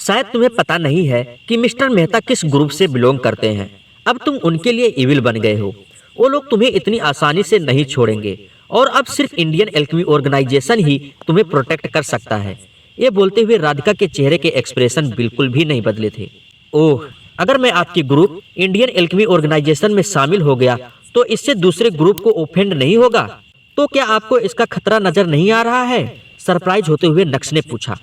शायद तुम्हें पता नहीं है कि मिस्टर मेहता किस ग्रुप से बिलोंग करते हैं। अब तुम उनके लिए इविल बन गए हो। वो लोग तुम्हें इतनी आसानी से नहीं छोड़ेंगे और अब सिर्फ इंडियन एल्केमी ऑर्गेनाइजेशन ही तुम्हें प्रोटेक्ट कर सकता है। ये बोलते हुए राधिका के चेहरे के एक्सप्रेशन बिल्कुल भी नहीं बदले थे। ओह, अगर मैं आपकी ग्रुप इंडियन एल्केमी ऑर्गेनाइजेशन में शामिल हो गया तो इससे दूसरे ग्रुप को ऑफेंड नहीं होगा? तो क्या आपको इसका खतरा नजर नहीं आ रहा है? सरप्राइज होते हुए नक्श ने पूछा।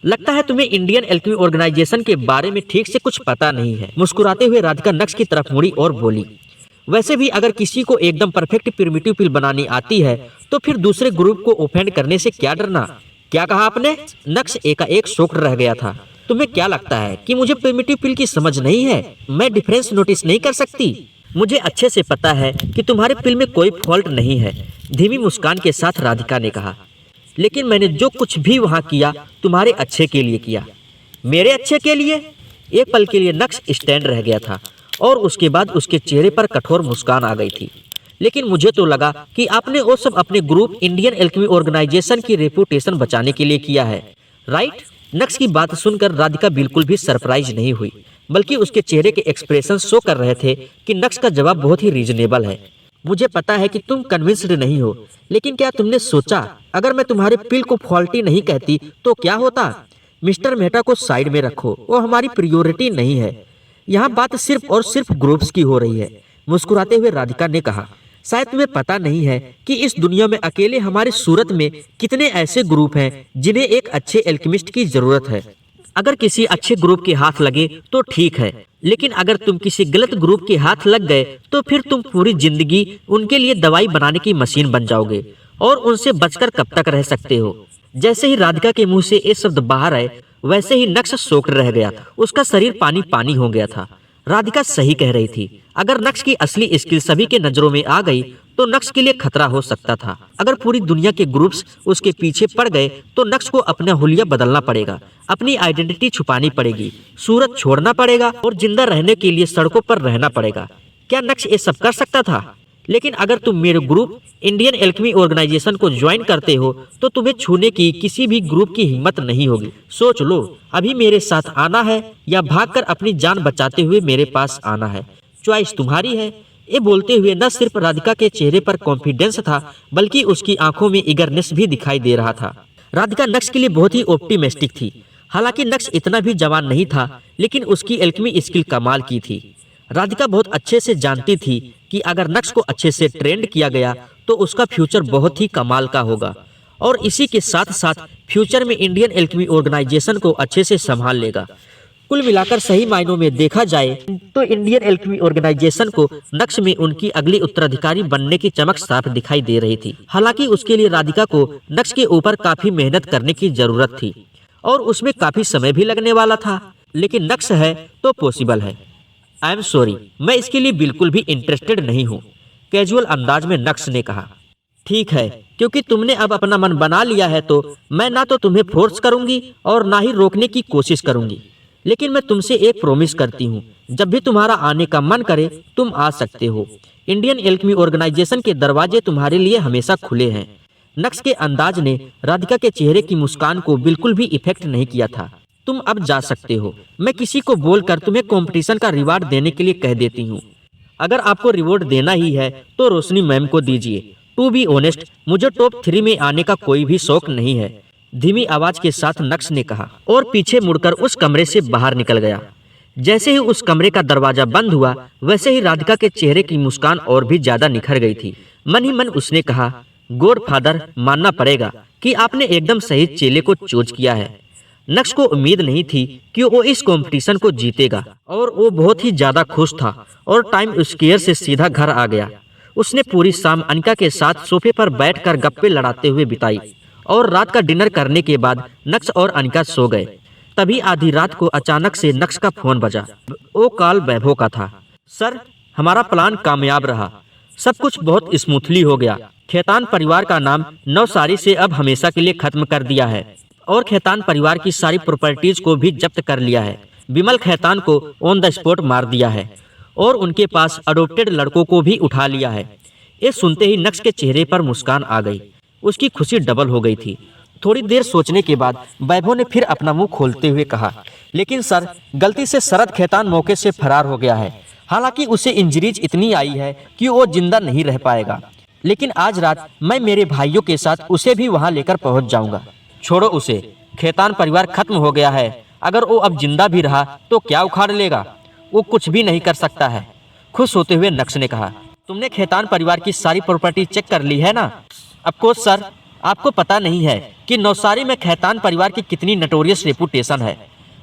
लगता है तुम्हें इंडियन एल्केमी ऑर्गेनाइजेशन के बारे में ठीक से कुछ पता नहीं है। मुस्कुराते हुए राधिका नक्श की तरफ मुड़ी और बोली, वैसे भी अगर किसी को एकदम परफेक्ट प्रिमिटिव पिल बनानी आती है तो फिर दूसरे ग्रुप को ऑफेंड करने से क्या डरना? क्या कहा आपने? नक्श एकाएक शॉक्ड रह गया था। तुम्हें क्या लगता है कि मुझे प्रिमिटिव पिल की समझ नहीं है? मैं डिफरेंस नोटिस नहीं कर सकती? मुझे अच्छे से पता है कि तुम्हारे पिल में कोई फॉल्ट नहीं है, धीमी मुस्कान के साथ राधिका ने कहा। लेकिन मैंने जो कुछ भी वहां किया तुम्हारे अच्छे के लिए किया। मेरे अच्छे के लिए? एक पल के लिए नक्श स्टैंड रह गया था और उसके बाद उसके चेहरे पर कठोर मुस्कान आ गई थी। लेकिन मुझे तो लगा कि आपने वो सब अपने ग्रुप इंडियन एल्केमी ऑर्गेनाइजेशन की रेपुटेशन बचाने के लिए किया है, राइट? नक्श की बात सुनकर राधिका बिल्कुल भी सरप्राइज नहीं हुई, बल्कि उसके चेहरे के एक्सप्रेशन शो कर रहे थे कि नक्श का जवाब बहुत ही रीजनेबल है। मुझे पता है कि तुम कन्विंस्ड नहीं हो, लेकिन क्या तुमने सोचा अगर मैं तुम्हारे पिल को फॉल्टी नहीं कहती तो क्या होता? मिस्टर मेहता को साइड में रखो, वो हमारी प्रियोरिटी नहीं है। यहाँ बात सिर्फ और सिर्फ ग्रुप्स की हो रही है। मुस्कुराते हुए राधिका ने कहा, शायद तुम्हें पता नहीं है कि इस दुनिया में अकेले हमारे सूरत में कितने ऐसे ग्रुप हैं जिन्हें एक अच्छे एल्केमिस्ट की जरूरत है। अगर किसी अच्छे ग्रुप के हाथ लगे तो ठीक है, लेकिन अगर तुम किसी गलत ग्रुप के हाथ लग गए तो फिर तुम पूरी जिंदगी उनके लिए दवाई बनाने की मशीन बन जाओगे और उनसे बचकर कब तक रह सकते हो? जैसे ही राधिका के मुंह से ये शब्द बाहर आए वैसे ही नक्श शॉक्ड रह गया। उसका शरीर पानी पानी हो गया था। राधिका सही कह रही थी। अगर नक्श की असली स्किल सभी के नजरों में आ गई तो नक्श के लिए खतरा हो सकता था। अगर पूरी दुनिया के ग्रुप्स उसके पीछे पड़ गए तो नक्श को अपना हुलिया बदलना पड़ेगा, अपनी आइडेंटिटी छुपानी पड़ेगी, सूरत छोड़ना पड़ेगा और जिंदा रहने के लिए सड़कों पर रहना पड़ेगा। क्या नक्श ये सब कर सकता था? लेकिन अगर तुम मेरे ग्रुप इंडियन एल्केमी ऑर्गेनाइजेशन को ज्वाइन करते हो तो तुम्हें छूने की किसी भी ग्रुप की हिम्मत नहीं होगी। सोच लो, अभी मेरे साथ आना है या भागकर अपनी जान बचाते हुए मेरे पास आना है। चॉइस तुम्हारी है। ये बोलते हुए न सिर्फ राधिका के चेहरे पर कॉन्फिडेंस था बल्कि उसकी आंखों में ईगरनेस भी दिखाई दे रहा था। राधिका नक्श के लिए बहुत ही ऑप्टिमिस्टिक थी। हालांकि नक्श इतना भी जवान नहीं था, लेकिन उसकी एल्केमी स्किल कमाल की थी। राधिका बहुत अच्छे से जानती थी कि अगर नक्श को अच्छे से ट्रेंड किया गया तो उसका फ्यूचर बहुत ही कमाल का होगा और इसी के साथ साथ फ्यूचर में इंडियन एल्केमी ऑर्गेनाइजेशन को अच्छे से संभाल लेगा। कुल मिलाकर सही मायनों में देखा जाए तो इंडियन एल्केमी ऑर्गेनाइजेशन को नक्श में उनकी अगली उत्तराधिकारी बनने की चमक साफ दिखाई दे रही थी। हालांकि उसके लिए राधिका को नक्श के ऊपर काफी मेहनत करने की जरूरत थी और उसमें काफी समय भी लगने वाला था, लेकिन नक्श है तो पॉसिबल है। आई एम सॉरी, मैं इसके लिए बिल्कुल भी इंटरेस्टेड नहीं हूँ, कैजुअल अंदाज में नक्श ने कहा। ठीक है, क्योंकि तुमने अब अपना मन बना लिया है तो मैं ना तो तुम्हें फोर्स करूंगी और ना ही रोकने की कोशिश करूंगी। लेकिन मैं तुमसे एक प्रॉमिस करती हूँ, जब भी तुम्हारा आने का मन करे तुम आ सकते हो। इंडियन एल्केमी ऑर्गेनाइजेशन के दरवाजे तुम्हारे लिए हमेशा खुले हैं। नक्श के अंदाज ने राधिका के चेहरे की मुस्कान को बिल्कुल भी इफेक्ट नहीं किया था। तुम अब जा सकते हो। मैं किसी को बोलकर तुम्हें कंपटीशन का रिवार्ड देने के लिए कह देती हूँ। अगर आपको रिवॉर्ड देना ही है तो रोशनी मैम को दीजिए। टू बी ऑनेस्ट, मुझे टॉप 3 में आने का कोई भी शौक नहीं है, धीमी आवाज के साथ नक्श ने कहा और पीछे मुड़कर उस कमरे से बाहर निकल गया। जैसे ही उस कमरे का दरवाजा बंद हुआ वैसे ही राधिका के चेहरे की मुस्कान और भी ज्यादा निखर गई थी। मन ही मन उसने कहा, गॉड फादर, मानना पड़ेगा कि आपने एकदम सही चेले को चूज किया है। नक्श को उम्मीद नहीं थी कि वो इस कंपटीशन को जीतेगा और वो बहुत ही ज्यादा खुश था और टाइम स्क्वायर से सीधा घर आ गया। उसने पूरी शाम अनिका के साथ सोफे पर बैठकर गप्पे लड़ाते हुए बिताई और रात का डिनर करने के बाद नक्श और अनिका सो गए। तभी आधी रात को अचानक से नक्श का फोन बजा। वो कॉल वैभव का था। सर, हमारा प्लान कामयाब रहा, सब कुछ बहुत स्मूथली हो गया। खेतान परिवार का नाम नवसारी से अब हमेशा के लिए खत्म कर दिया है और खेतान परिवार की सारी प्रॉपर्टीज को भी जब्त कर लिया है। विमल खेतान को ऑन द स्पॉट मार दिया है और उनके पास अडॉप्टेड लड़कों को भी उठा लिया है। ये सुनते ही नक्श के चेहरे पर मुस्कान आ गई। उसकी खुशी डबल हो गई थी। थोड़ी देर सोचने के बाद वैभव ने फिर अपना मुंह खोलते हुए कहा, लेकिन सर, गलती से शरद खेतान मौके से फरार हो गया है। हालांकि उसे इंजरीज इतनी आई है कि वो जिंदा नहीं रह पाएगा, लेकिन आज रात मैं मेरे भाइयों के साथ उसे भी वहां लेकर पहुंच जाऊंगा। छोड़ो उसे, खेतान परिवार खत्म हो गया है। अगर वो अब जिंदा भी रहा तो क्या उखाड़ लेगा? वो कुछ भी नहीं कर सकता है। खुश होते हुए नक्श ने कहा, तुमने खेतान परिवार की सारी प्रॉपर्टी चेक कर ली है ना? अफकोर्स सर, आपको पता नहीं है कि नौसारी में खेतान परिवार की कितनी नटोरियस रेपुटेशन है।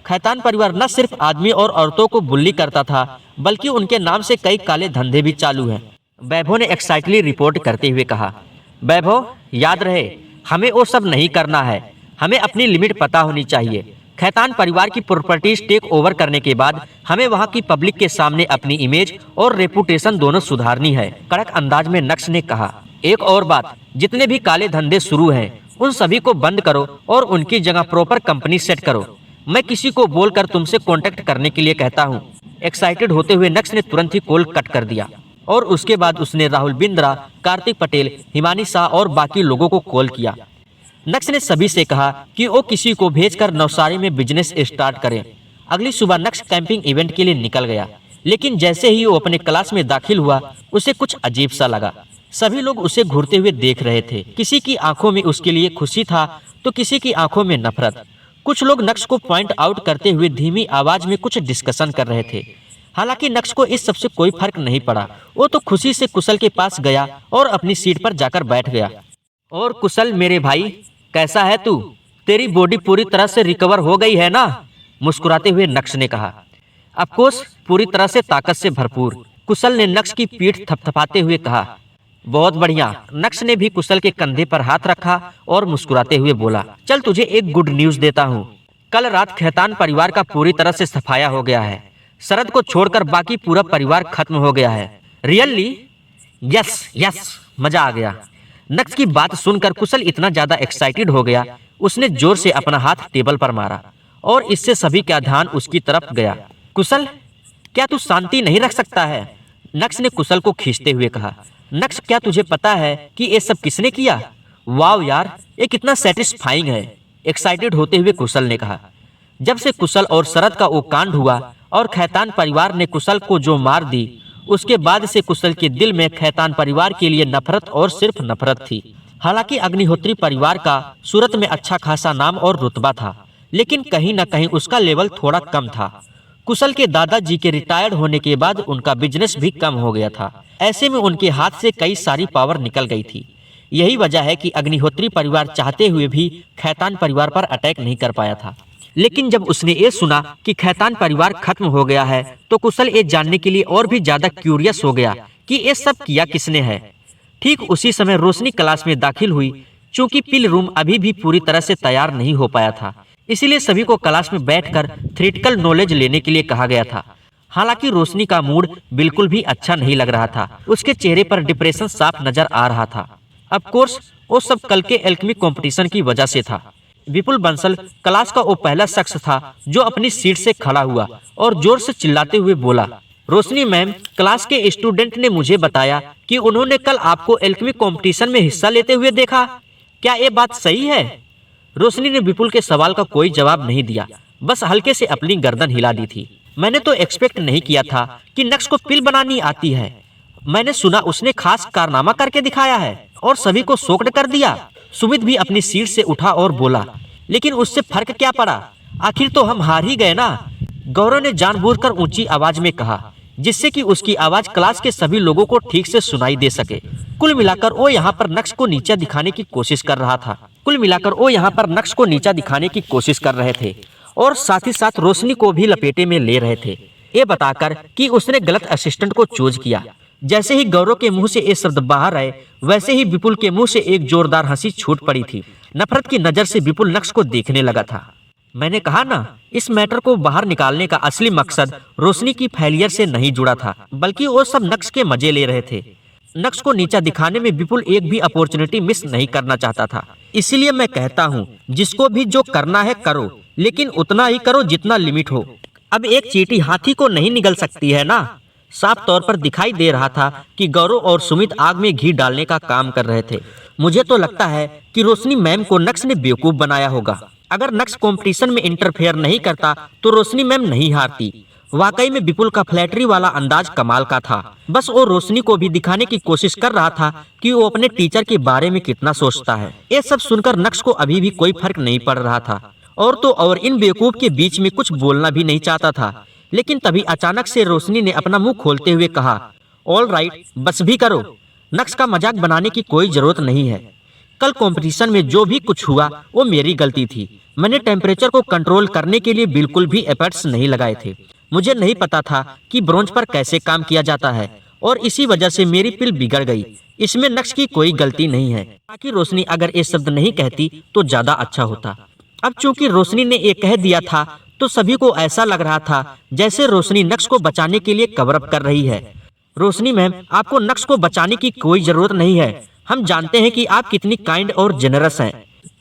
खेतान परिवार न सिर्फ आदमी और औरतों को बुल्ली करता था, बल्कि उनके नाम से कई काले धंधे भी चालू हैं। वैभव ने एक्साइटली रिपोर्ट करते हुए कहा, वैभव, याद रहे, हमें वो सब नहीं करना है। हमें अपनी लिमिट पता होनी चाहिए। खेतान परिवार की प्रॉपर्टीज टेक ओवर करने के बाद हमें वहां की पब्लिक के सामने अपनी इमेज और रेपुटेशन दोनों सुधारनी है। कड़क अंदाज में नक्श ने कहा, एक और बात, जितने भी काले धंधे शुरू हैं उन सभी को बंद करो और उनकी जगह प्रॉपर कंपनी सेट करो। मैं किसी को बोलकर तुमसे कांटेक्ट करने के लिए कहता हूँ। एक्साइटेड होते हुए नक्श ने तुरंत ही कॉल कट कर दिया और उसके बाद उसने राहुल बिंद्रा, कार्तिक पटेल, हिमानी शाह और बाकी लोगों को कॉल किया। नक्श ने सभी से कहा कि वो किसी को भेजकर नवसारी में बिजनेस स्टार्ट करें। अगली सुबह नक्श कैंपिंग इवेंट के लिए निकल गया, लेकिन जैसे ही वो अपने क्लास में दाखिल हुआ उसे कुछ अजीब सा लगा। सभी लोग उसे घूरते हुए देख रहे थे। किसी की आंखों में उसके लिए खुशी था तो किसी की आंखों में नफरत। कुछ लोग नक्श को पॉइंट आउट करते हुए धीमी आवाज में कुछ डिस्कशन कर रहे थे। हालांकि नक्श को इस सबसे कोई फर्क नहीं पड़ा। वो तो खुशी से कुशल के पास गया और अपनी सीट पर जाकर बैठ गया। और कुशल मेरे भाई, कैसा है तू? तेरी बॉडी पूरी तरह से रिकवर हो गई है ना? मुस्कुराते हुए नक्श ने कहा। अफकोर्स, पूरी तरह से ताकत से भरपूर, कुशल ने नक्श की पीठ थपथपाते हुए कहा। बहुत बढ़िया। नक्श ने भी कुशल के कंधे पर हाथ रखा और मुस्कुराते हुए बोला, चल तुझे एक गुड न्यूज देता हूँ। कल रात खेतान परिवार का पूरी तरह से सफाया हो गया है। शरद को छोड़कर बाकी पूरा परिवार खत्म हो गया है। रियली? यस यस, मजा आ गया। नक्श की बात सुनकर कुशल इतना ज्यादा एक्साइटेड हो गया, उसने जोर से अपना हाथ टेबल पर मारा और इससे सभी का ध्यान उसकी तरफ गया। कुशल, क्या तू शांति नहीं रख सकता है? नक्श ने कुशल को खींचते हुए कहा। नक्श, क्या तुझे पता है कि ये सब किसने किया? वाव यार, ये कितना सेटिस्फाइंग है, एक्साइटेड होते हुए कुशल ने कहा। जब से कुशल और शरद का वो कांड हुआ और खेतान परिवार ने कुशल को जो मार दी, उसके बाद से कुशल के दिल में खेतान परिवार के लिए नफरत और सिर्फ नफरत थी। हालांकि अग्निहोत्री परिवार का सूरत में अच्छा खासा नाम और रुतबा था, लेकिन कहीं न कहीं उसका लेवल थोड़ा कम था। कुशल के दादाजी के रिटायर्ड होने के बाद उनका बिजनेस भी कम हो गया था। ऐसे में उनके हाथ से कई सारी पावर निकल गई थी। यही वजह है कि अग्निहोत्री परिवार चाहते हुए भी खेतान परिवार पर अटैक नहीं कर पाया था। लेकिन जब उसने ये सुना कि खेतान परिवार खत्म हो गया है तो कुशल ये जानने के लिए और भी ज्यादा क्यूरियस हो गया कि ये सब किया किसने है। ठीक उसी समय रोशनी क्लास में दाखिल हुई। चूंकि पिल रूम अभी भी पूरी तरह से तैयार नहीं हो पाया था, इसीलिए सभी को क्लास में बैठकर थ्योरेटिकल नॉलेज लेने के लिए कहा गया था। हालांकि रोशनी का मूड बिल्कुल भी अच्छा नहीं लग रहा था। उसके चेहरे पर डिप्रेशन साफ नजर आ रहा था। ऑफ कोर्स वो सब कल के एल्केमी कंपटीशन की वजह से था। विपुल बंसल क्लास का वो पहला शख्स था जो अपनी सीट से खड़ा हुआ और जोर से चिल्लाते हुए बोला, रोशनी मैम, क्लास के स्टूडेंट ने मुझे बताया कि उन्होंने कल आपको एल्केमी कंपटीशन में हिस्सा लेते हुए देखा। क्या ये बात सही है? रोशनी ने विपुल के सवाल का कोई जवाब नहीं दिया, बस हल्के से अपनी गर्दन हिला दी थी। मैंने तो एक्सपेक्ट नहीं किया था कि नक्श को पिल बनानी आती है। मैंने सुना उसने खास कारनामा करके दिखाया है और सभी को शॉक्ड कर दिया। सुमित भी अपनी सीट से उठा और बोला, लेकिन उससे फर्क क्या पड़ा? आखिर तो हम हार ही गए ना। गौरव ने जानबूझकर ऊंची आवाज में कहा, जिससे कि उसकी आवाज क्लास के सभी लोगों को ठीक से सुनाई दे सके। कुल मिलाकर वो यहाँ पर नक्श को नीचा दिखाने की कोशिश कर रहा था। रहे थे और साथ ही साथ रोशनी को भी लपेटे में ले रहे थे, ये बताकर कि उसने गलत असिस्टेंट को चूज किया। जैसे ही गौरव के मुंह से ये शब्द बाहर आए, वैसे ही विपुल के मुंह से एक जोरदार हंसी छूट पड़ी थी। नफरत की नजर से विपुल नक्श को देखने लगा था। मैंने कहा ना, इस मैटर को बाहर निकालने का असली मकसद रोशनी की फेलियर से नहीं जुड़ा था, बल्कि वो सब नक्श के मजे ले रहे थे। नक्श को नीचा दिखाने में विपुल एक भी अपॉर्चुनिटी मिस नहीं करना चाहता था। इसीलिए मैं कहता हूँ, जिसको भी जो करना है करो, लेकिन उतना ही करो जितना लिमिट हो। अब एक चींटी हाथी को नहीं निगल सकती है ना। साफ तौर पर दिखाई दे रहा था कि गौरव और सुमित आग में घी डालने का काम कर रहे थे। मुझे तो लगता है कि रोशनी मैम को नक्श ने बेवकूफ बनाया होगा। अगर नक्श कंपटीशन में इंटरफेयर नहीं करता तो रोशनी मैम नहीं हारती। वाकई में विपुल का फ्लैटरी वाला अंदाज कमाल का था। बस वो रोशनी को भी दिखाने की कोशिश कर रहा था कि वो अपने टीचर के बारे में कितना सोचता है। ये सब सुनकर नक्श को अभी भी कोई फर्क नहीं पड़ रहा था और तो और इन बेवकूफ के बीच में कुछ बोलना भी नहीं चाहता था। लेकिन तभी अचानक से रोशनी ने अपना मुंह खोलते हुए कहा, ऑल राइट, बस भी करो। नक्श का मजाक बनाने की कोई जरूरत नहीं है। कल कंपटीशन में जो भी कुछ हुआ वो मेरी गलती थी। मैंने टेम्परेचर को कंट्रोल करने के लिए बिल्कुल भी एफर्ट्स नहीं लगाए थे। मुझे नहीं पता था कि ब्रोंज पर कैसे काम किया जाता है और इसी वजह से मेरी पिल बिगड़ गई। इसमें नक्श की कोई गलती नहीं है। बाकी रोशनी अगर ये शब्द नहीं कहती तो ज्यादा अच्छा होता। अब चूंकि रोशनी ने ये कह दिया था तो सभी को ऐसा लग रहा था जैसे रोशनी नक्श को बचाने के लिए कवर अप कर रही है। रोशनी मैम, आपको नक्श को बचाने की कोई जरूरत नहीं है। हम जानते हैं कि आप कितनी काइंड और जेनरस हैं।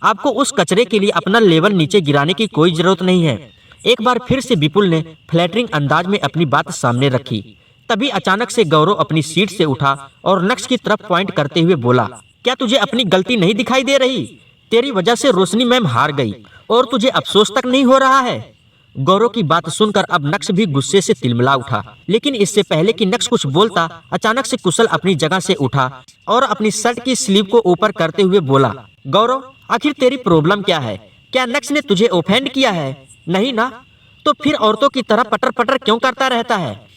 आपको उस कचरे के लिए अपना लेवल नीचे गिराने की कोई जरूरत नहीं है। एक बार फिर से विपुल ने फ्लैटरिंग अंदाज में अपनी बात सामने रखी। तभी अचानक से गौरव अपनी सीट से उठा और नक्श की तरफ पॉइंट करते हुए बोला, क्या तुझे अपनी गलती नहीं दिखाई दे रही? तेरी वजह से रोशनी मैम हार गई और तुझे अफसोस तक नहीं हो रहा है। गौरव की बात सुनकर अब नक्श भी गुस्से से तिलमिला उठा। लेकिन इससे पहले कि नक्श कुछ बोलता, अचानक से कुशल अपनी जगह से उठा और अपनी शर्ट की स्लीव को ऊपर करते हुए बोला, गौरव, आखिर तेरी प्रॉब्लम क्या है? क्या नक्श ने तुझे ऑफेंड किया है? नहीं ना? तो फिर औरतों की तरह पटर पटर क्यों करता रहता है?